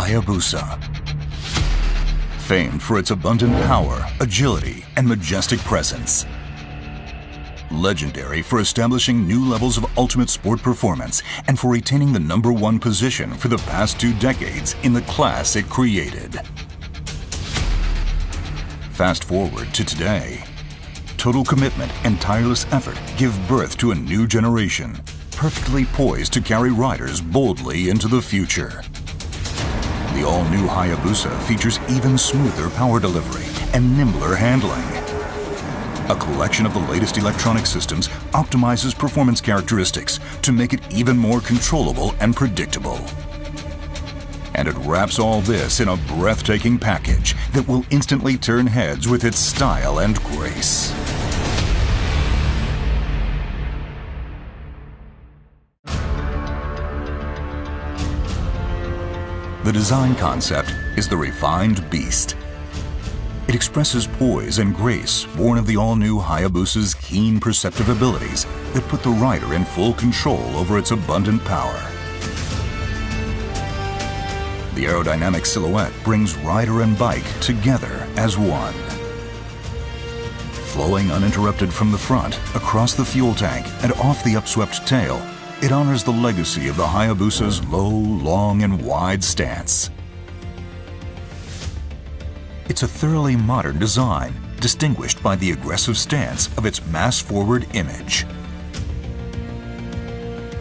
Hayabusa. Famed for its abundant power, agility, and majestic presence. Legendary for establishing new levels of ultimate sport performance and for retaining the #1 position for the past 2 decades in the class it created. Fast forward to today. Total commitment and tireless effort give birth to a new generation, perfectly poised to carry riders boldly into the future. The all-new Hayabusa features even smoother power delivery and nimbler handling. A collection of the latest electronic systems optimizes performance characteristics to make it even more controllable and predictable. And it wraps all this in a breathtaking package that will instantly turn heads with its style and grace. The design concept is the refined beast. It expresses poise and grace born of the all-new Hayabusa's keen perceptive abilities that put the rider in full control over its abundant power. The aerodynamic silhouette brings rider and bike together as one. Flowing uninterrupted from the front, across the fuel tank, and off the upswept tail, it honors the legacy of the Hayabusa's low, long, and wide stance. It's a thoroughly modern design, distinguished by the aggressive stance of its mass-forward image.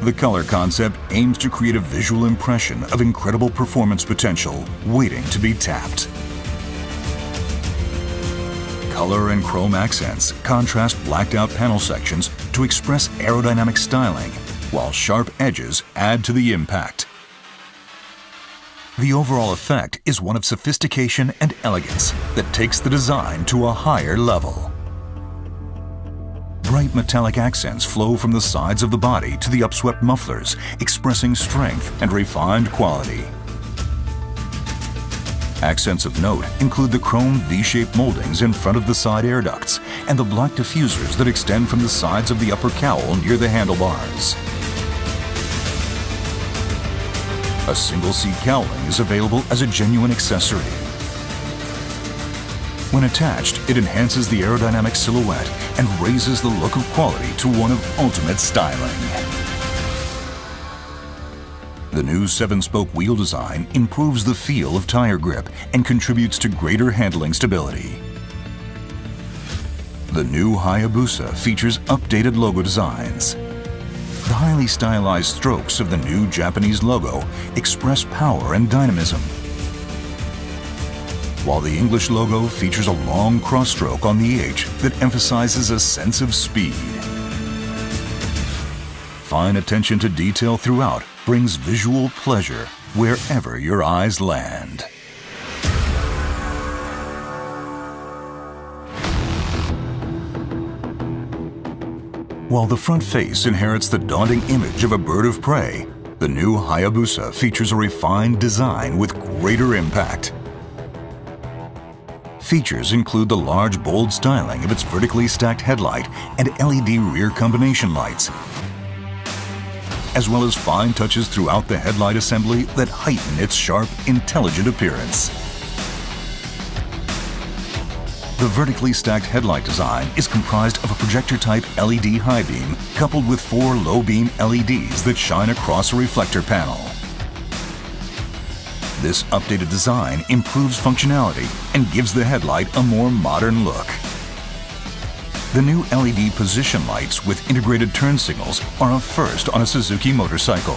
The color concept aims to create a visual impression of incredible performance potential waiting to be tapped. Color and chrome accents contrast blacked-out panel sections to express aerodynamic styling, while sharp edges add to the impact. The overall effect is one of sophistication and elegance that takes the design to a higher level. Bright metallic accents flow from the sides of the body to the upswept mufflers, expressing strength and refined quality. Accents of note include the chrome V-shaped moldings in front of the side air ducts and the black diffusers that extend from the sides of the upper cowl near the handlebars. A single-seat cowling is available as a genuine accessory. When attached, it enhances the aerodynamic silhouette and raises the look of quality to one of ultimate styling. The new 7-spoke wheel design improves the feel of tire grip and contributes to greater handling stability. The new Hayabusa features updated logo designs. The highly stylized strokes of the new Japanese logo express power and dynamism, while the English logo features a long cross-stroke on the H that emphasizes a sense of speed. Fine attention to detail throughout brings visual pleasure wherever your eyes land. While the front face inherits the daunting image of a bird of prey, the new Hayabusa features a refined design with greater impact. Features include the large, bold styling of its vertically stacked headlight and LED rear combination lights, as well as fine touches throughout the headlight assembly that heighten its sharp, intelligent appearance. The vertically stacked headlight design is comprised of a projector-type LED high beam coupled with 4 low-beam LEDs that shine across a reflector panel. This updated design improves functionality and gives the headlight a more modern look. The new LED position lights with integrated turn signals are a first on a Suzuki motorcycle.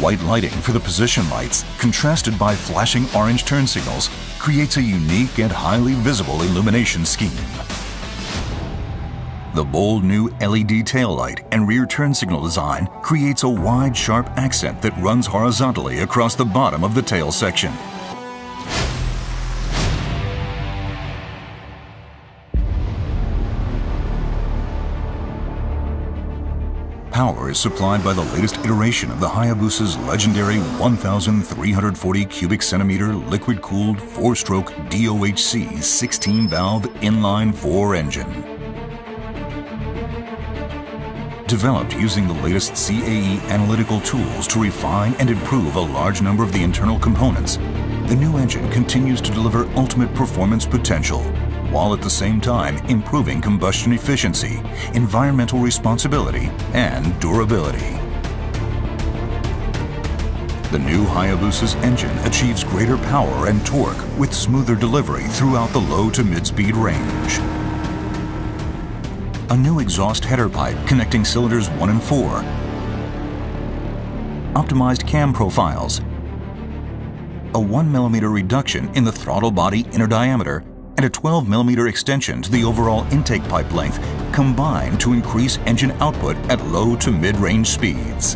White lighting for the position lights, contrasted by flashing orange turn signals, creates a unique and highly visible illumination scheme. The bold new LED taillight and rear turn signal design creates a wide, sharp accent that runs horizontally across the bottom of the tail section. Power is supplied by the latest iteration of the Hayabusa's legendary 1,340 cubic centimeter liquid-cooled 4-stroke DOHC 16-valve inline-4 engine. Developed using the latest CAE analytical tools to refine and improve a large number of the internal components, the new engine continues to deliver ultimate performance potential, while at the same time improving combustion efficiency, environmental responsibility, and durability. The new Hayabusa's engine achieves greater power and torque with smoother delivery throughout the low to mid-speed range. A new exhaust header pipe connecting cylinders 1 and 4, optimized cam profiles, a 1 mm reduction in the throttle body inner diameter, and a 12 mm extension to the overall intake pipe length combine to increase engine output at low to mid-range speeds.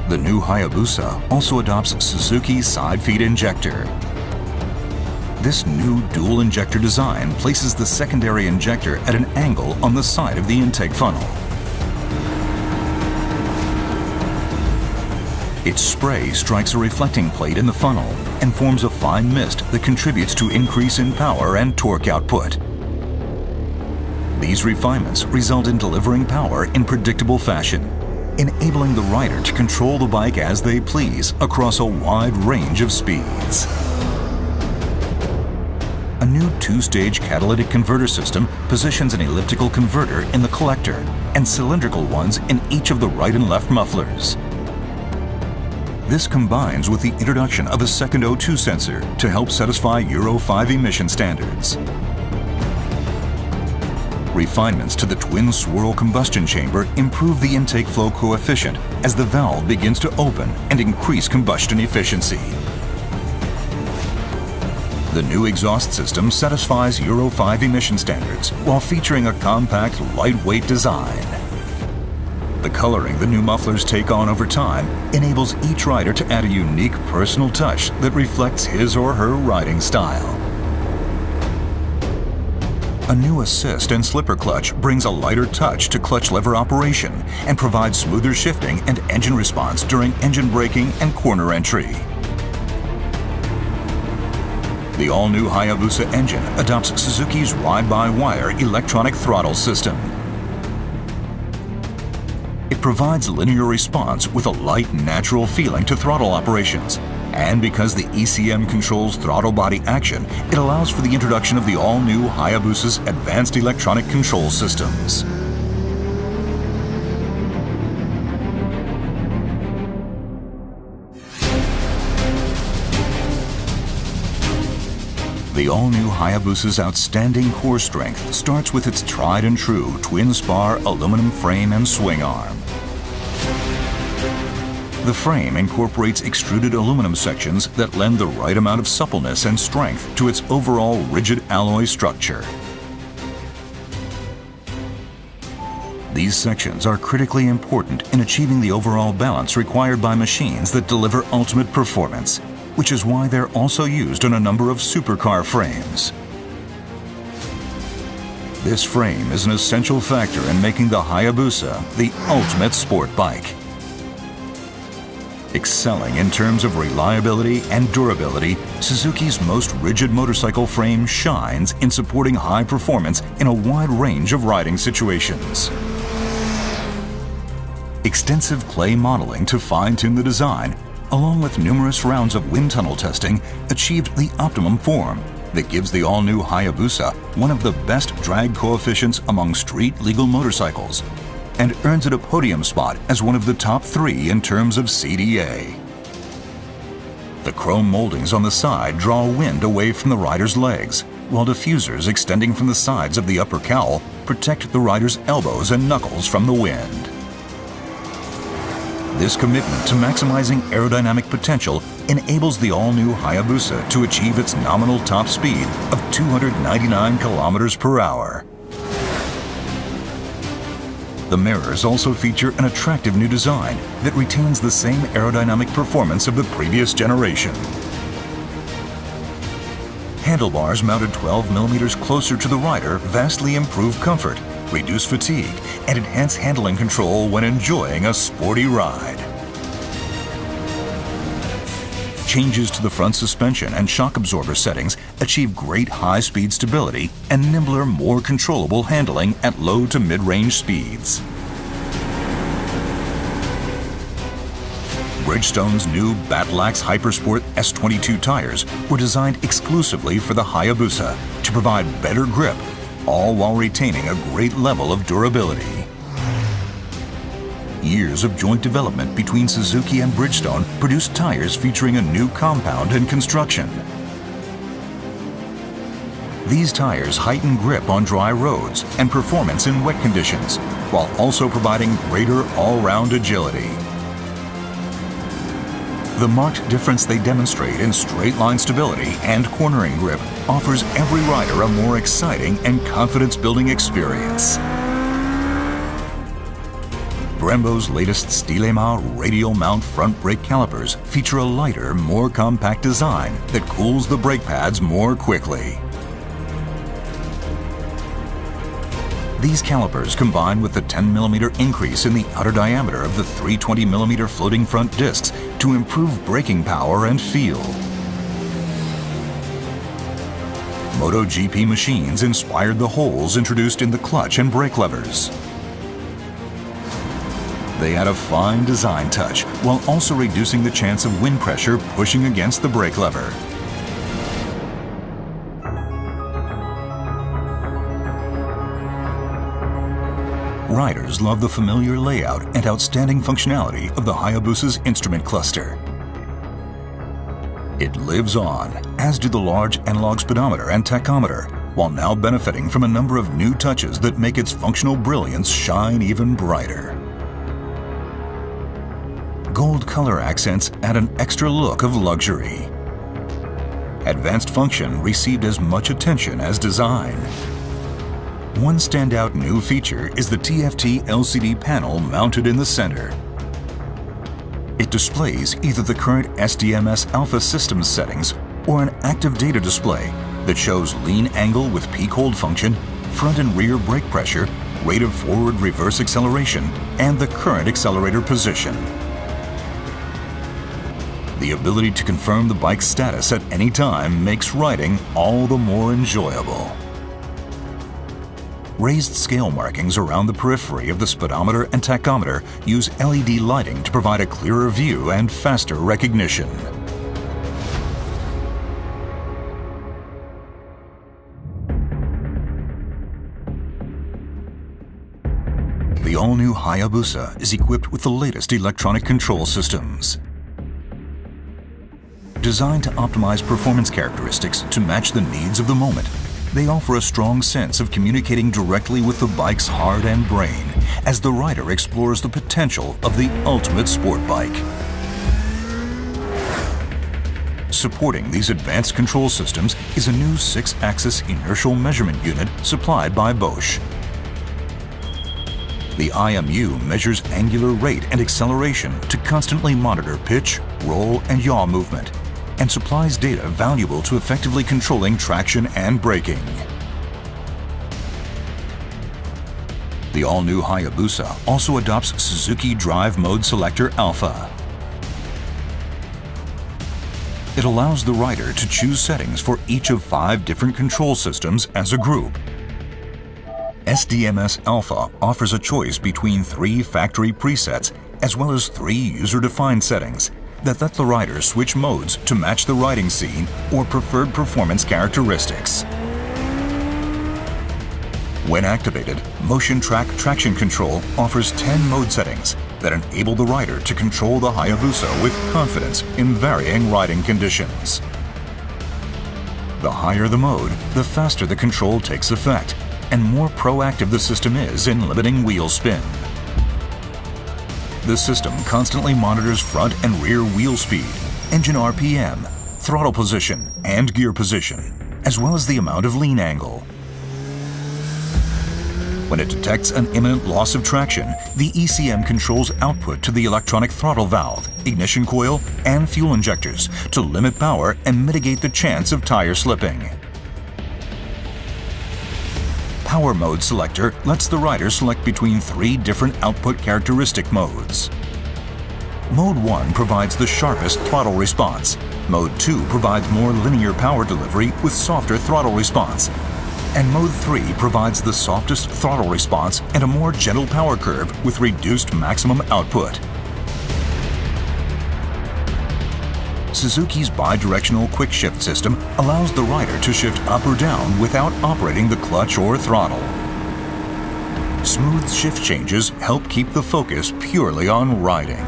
The new Hayabusa also adopts Suzuki's side feed injector. This new dual injector design places the secondary injector at an angle on the side of the intake funnel. Its spray strikes a reflecting plate in the funnel and forms a fine mist that contributes to increase in power and torque output. These refinements result in delivering power in predictable fashion, enabling the rider to control the bike as they please across a wide range of speeds. A new 2-stage catalytic converter system positions an elliptical converter in the collector and cylindrical ones in each of the right and left mufflers. This combines with the introduction of a second O2 sensor to help satisfy Euro 5 emission standards. Refinements to the twin swirl combustion chamber improve the intake flow coefficient as the valve begins to open and increase combustion efficiency. The new exhaust system satisfies Euro 5 emission standards while featuring a compact, lightweight design. The coloring the new mufflers take on over time enables each rider to add a unique personal touch that reflects his or her riding style. A new assist and slipper clutch brings a lighter touch to clutch lever operation and provides smoother shifting and engine response during engine braking and corner entry. The all-new Hayabusa engine adopts Suzuki's ride-by-wire electronic throttle system. It provides linear response with a light, natural feeling to throttle operations. And because the ECM controls throttle body action, it allows for the introduction of the all-new Hayabusa's advanced electronic control systems. The all-new Hayabusa's outstanding core strength starts with its tried and true twin-spar aluminum frame and swing arm. The frame incorporates extruded aluminum sections that lend the right amount of suppleness and strength to its overall rigid alloy structure. These sections are critically important in achieving the overall balance required by machines that deliver ultimate performance, which is why they're also used on a number of supercar frames. This frame is an essential factor in making the Hayabusa the ultimate sport bike. Excelling in terms of reliability and durability, Suzuki's most rigid motorcycle frame shines in supporting high performance in a wide range of riding situations. Extensive clay modeling to fine-tune the design, along with numerous rounds of wind tunnel testing, achieved the optimum form that gives the all-new Hayabusa one of the best drag coefficients among street-legal motorcycles, and earns it a podium spot as one of the top 3 in terms of CDA. The chrome moldings on the side draw wind away from the rider's legs, while diffusers extending from the sides of the upper cowl protect the rider's elbows and knuckles from the wind. This commitment to maximizing aerodynamic potential enables the all-new Hayabusa to achieve its nominal top speed of 299 kilometers per hour. The mirrors also feature an attractive new design that retains the same aerodynamic performance of the previous generation. Handlebars mounted 12 millimeters closer to the rider vastly improve comfort, reduce fatigue, and enhance handling control when enjoying a sporty ride. Changes to the front suspension and shock absorber settings achieve great high-speed stability and nimbler, more controllable handling at low to mid-range speeds. Bridgestone's new Batlax Hypersport S22 tires were designed exclusively for the Hayabusa to provide better grip, all while retaining a great level of durability. Years of joint development between Suzuki and Bridgestone produced tires featuring a new compound and construction. These tires heighten grip on dry roads and performance in wet conditions, while also providing greater all-round agility. The marked difference they demonstrate in straight-line stability and cornering grip offers every rider a more exciting and confidence-building experience. Brembo's latest Stilema radial mount front brake calipers feature a lighter, more compact design that cools the brake pads more quickly. These calipers, combined with the 10mm increase in the outer diameter of the 320mm floating front discs, to improve braking power and feel. MotoGP machines inspired the holes introduced in the clutch and brake levers. They add a fine design touch while also reducing the chance of wind pressure pushing against the brake lever. Riders love the familiar layout and outstanding functionality of the Hayabusa's instrument cluster. It lives on, as do the large analog speedometer and tachometer, while now benefiting from a number of new touches that make its functional brilliance shine even brighter. Gold color accents add an extra look of luxury. Advanced function received as much attention as design. One standout new feature is the TFT LCD panel mounted in the center. It displays either the current SDMS Alpha systems settings or an active data display that shows lean angle with peak hold function, front and rear brake pressure, rate of forward-reverse acceleration, and the current accelerator position. The ability to confirm the bike's status at any time makes riding all the more enjoyable. Raised scale markings around the periphery of the speedometer and tachometer use LED lighting to provide a clearer view and faster recognition. The all-new Hayabusa is equipped with the latest electronic control systems. Designed to optimize performance characteristics to match the needs of the moment, they offer a strong sense of communicating directly with the bike's heart and brain as the rider explores the potential of the ultimate sport bike. Supporting these advanced control systems is a new 6-axis inertial measurement unit supplied by Bosch. The IMU measures angular rate and acceleration to constantly monitor pitch, roll, and yaw movement, and supplies data valuable to effectively controlling traction and braking. The all-new Hayabusa also adopts Suzuki Drive Mode Selector Alpha. It allows the rider to choose settings for each of 5 different control systems as a group. SDMS Alpha offers a choice between 3 factory presets as well as 3 user-defined settings that let the rider switch modes to match the riding scene or preferred performance characteristics. When activated, Motion Track Traction Control offers 10 mode settings that enable the rider to control the Hayabusa with confidence in varying riding conditions. The higher the mode, the faster the control takes effect, and more proactive the system is in limiting wheel spin. The system constantly monitors front and rear wheel speed, engine RPM, throttle position, and gear position, as well as the amount of lean angle. When it detects an imminent loss of traction, the ECM controls output to the electronic throttle valve, ignition coil, and fuel injectors to limit power and mitigate the chance of tire slipping. Power Mode Selector lets the rider select between 3 different output characteristic modes. Mode 1 provides the sharpest throttle response. Mode 2 provides more linear power delivery with softer throttle response. And Mode 3 provides the softest throttle response and a more gentle power curve with reduced maximum output. Suzuki's bi-directional quick shift system allows the rider to shift up or down without operating the clutch or throttle. Smooth shift changes help keep the focus purely on riding.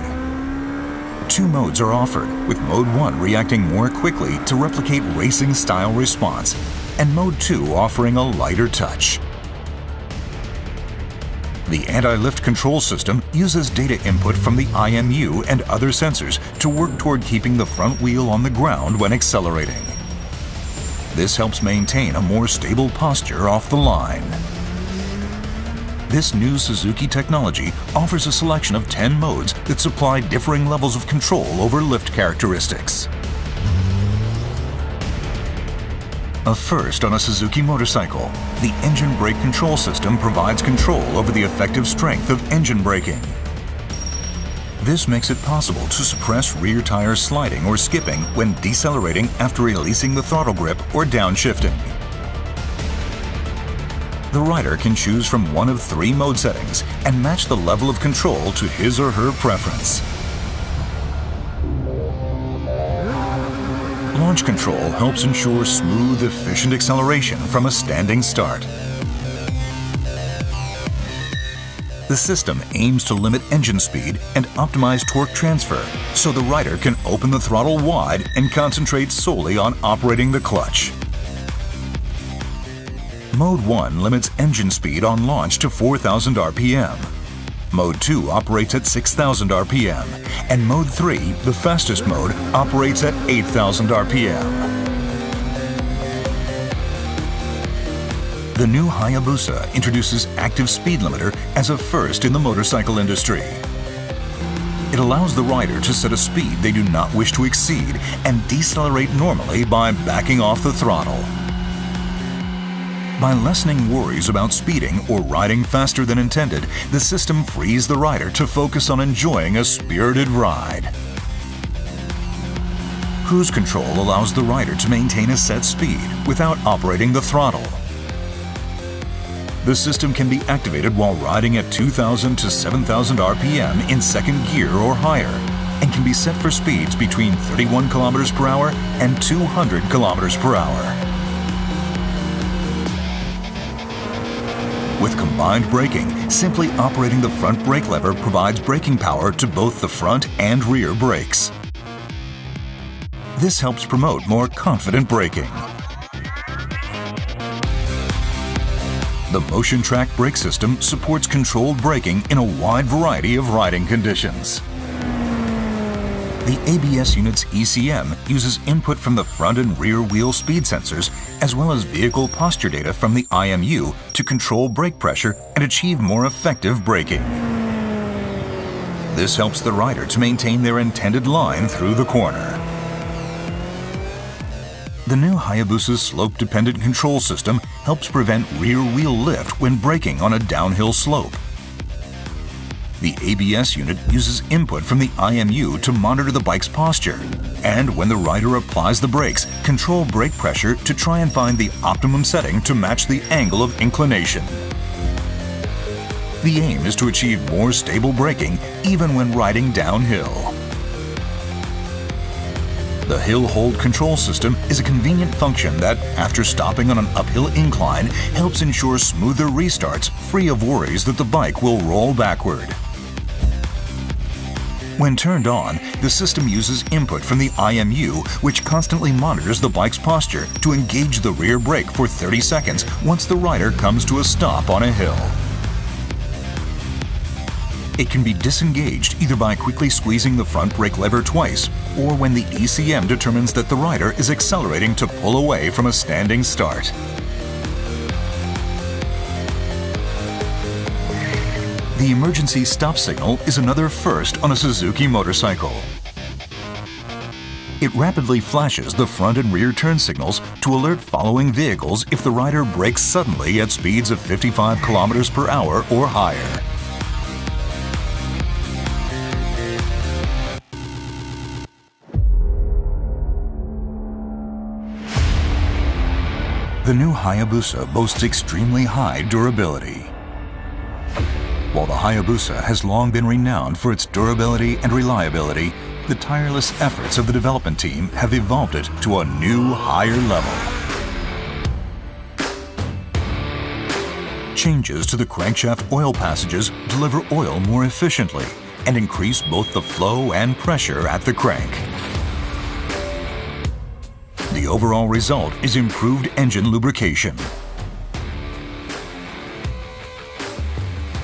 2 modes are offered, with Mode 1 reacting more quickly to replicate racing-style response, and Mode 2 offering a lighter touch. The anti-lift control system uses data input from the IMU and other sensors to work toward keeping the front wheel on the ground when accelerating. This helps maintain a more stable posture off the line. This new Suzuki technology offers a selection of 10 modes that supply differing levels of control over lift characteristics. A first on a Suzuki motorcycle, the engine brake control system provides control over the effective strength of engine braking. This makes it possible to suppress rear tire sliding or skipping when decelerating after releasing the throttle grip or downshifting. The rider can choose from one of 3 mode settings and match the level of control to his or her preference. Launch control helps ensure smooth, efficient acceleration from a standing start. The system aims to limit engine speed and optimize torque transfer so the rider can open the throttle wide and concentrate solely on operating the clutch. Mode 1 limits engine speed on launch to 4,000 RPM. Mode 2 operates at 6,000 RPM, and Mode 3, the fastest mode, operates at 8,000 RPM. The new Hayabusa introduces active speed limiter as a first in the motorcycle industry. It allows the rider to set a speed they do not wish to exceed and decelerate normally by backing off the throttle. By lessening worries about speeding or riding faster than intended, the system frees the rider to focus on enjoying a spirited ride. Cruise control allows the rider to maintain a set speed without operating the throttle. The system can be activated while riding at 2,000 to 7,000 RPM in second gear or higher, and can be set for speeds between 31 km per hour and 200 km per hour. With combined braking, simply operating the front brake lever provides braking power to both the front and rear brakes. This helps promote more confident braking. The Motion Track brake system supports controlled braking in a wide variety of riding conditions. The ABS unit's ECM uses input from the front and rear wheel speed sensors, as well as vehicle posture data from the IMU to control brake pressure and achieve more effective braking. This helps the rider to maintain their intended line through the corner. The new Hayabusa's slope-dependent control system helps prevent rear wheel lift when braking on a downhill slope. The ABS unit uses input from the IMU to monitor the bike's posture, and when the rider applies the brakes, control brake pressure to try and find the optimum setting to match the angle of inclination. The aim is to achieve more stable braking even when riding downhill. The hill hold control system is a convenient function that, after stopping on an uphill incline, helps ensure smoother restarts free of worries that the bike will roll backward. When turned on, the system uses input from the IMU, which constantly monitors the bike's posture to engage the rear brake for 30 seconds once the rider comes to a stop on a hill. It can be disengaged either by quickly squeezing the front brake lever twice, or when the ECM determines that the rider is accelerating to pull away from a standing start. The emergency stop signal is another first on a Suzuki motorcycle. It rapidly flashes the front and rear turn signals to alert following vehicles if the rider brakes suddenly at speeds of 55 km per hour or higher. The new Hayabusa boasts extremely high durability. While the Hayabusa has long been renowned for its durability and reliability, the tireless efforts of the development team have evolved it to a new, higher level. Changes to the crankshaft oil passages deliver oil more efficiently and increase both the flow and pressure at the crank. The overall result is improved engine lubrication.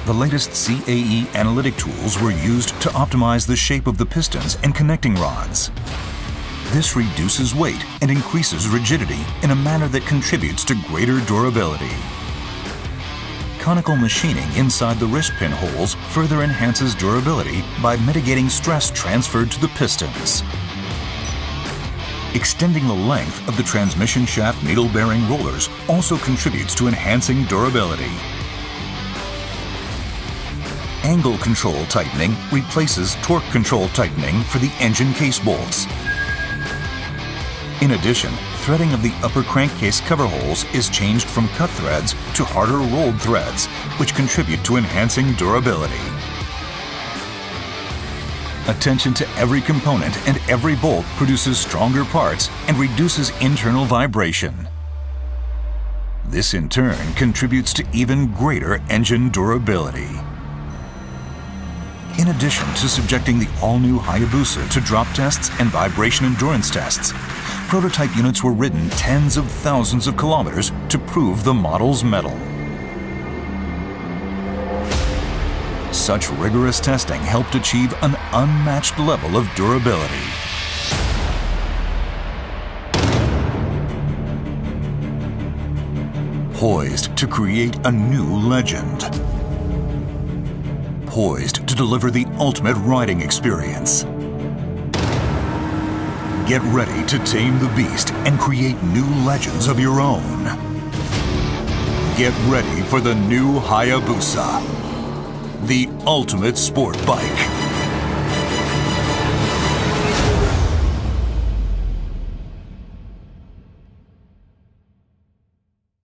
The latest CAE analytic tools were used to optimize the shape of the pistons and connecting rods. This reduces weight and increases rigidity in a manner that contributes to greater durability. Conical machining inside the wrist pin holes further enhances durability by mitigating stress transferred to the pistons. Extending the length of the transmission shaft needle bearing rollers also contributes to enhancing durability. Angle control tightening replaces torque control tightening for the engine case bolts. In addition, threading of the upper crankcase cover holes is changed from cut threads to harder rolled threads, which contribute to enhancing durability. Attention to every component and every bolt produces stronger parts and reduces internal vibration. This in turn contributes to even greater engine durability. In addition to subjecting the all-new Hayabusa to drop tests and vibration endurance tests, prototype units were ridden tens of thousands of kilometers to prove the model's mettle. Such rigorous testing helped achieve an unmatched level of durability. Poised to create a new legend. Poised to deliver the ultimate riding experience. Get ready to tame the beast and create new legends of your own. Get ready for the new Hayabusa, the ultimate sport bike.